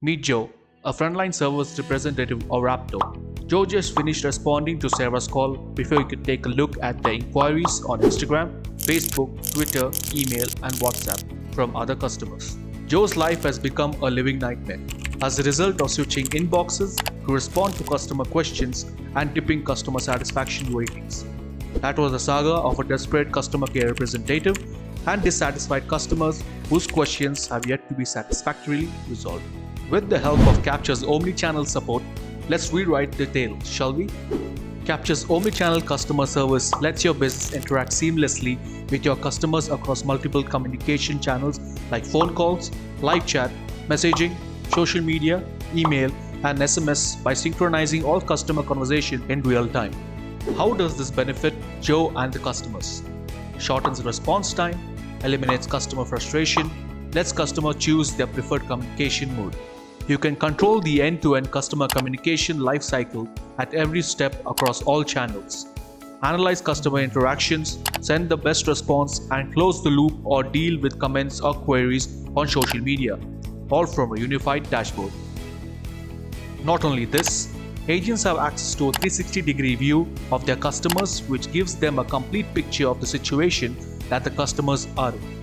Meet Joe, a frontline service representative of Raptor. Joe just finished responding to Sarah's call before you could take a look at the inquiries on Instagram, Facebook, Twitter, email, and WhatsApp from other customers. Joe's life has become a living nightmare as a result of switching inboxes to respond to customer questions and tipping customer satisfaction ratings. That was the saga of a desperate customer care representative and dissatisfied customers whose questions have yet to be satisfactorily resolved. With the help of Kapture's omni-channel support, let's rewrite the tale, shall we? Kapture's omni-channel customer service lets your business interact seamlessly with your customers across multiple communication channels like phone calls, live chat, messaging, social media, email, and SMS by synchronizing all customer conversation in real time. How does this benefit Joe and the customers? Shortens response time, eliminates customer frustration, lets customer choose their preferred communication mode. You can control the end-to-end customer communication lifecycle at every step across all channels. Analyze customer interactions, send the best response, and close the loop or deal with comments or queries on social media, all from a unified dashboard. Not only this, agents have access to a 360-degree view of their customers, which gives them a complete picture of the situation that the customers are in.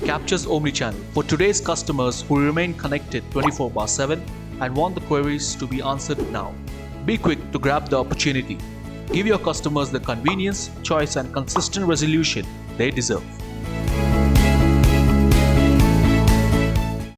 Kapture's omnichannel for today's customers who remain connected 24/7 and want the queries to be answered now. Be quick to grab the opportunity. Give your customers the convenience, choice, and consistent resolution they deserve.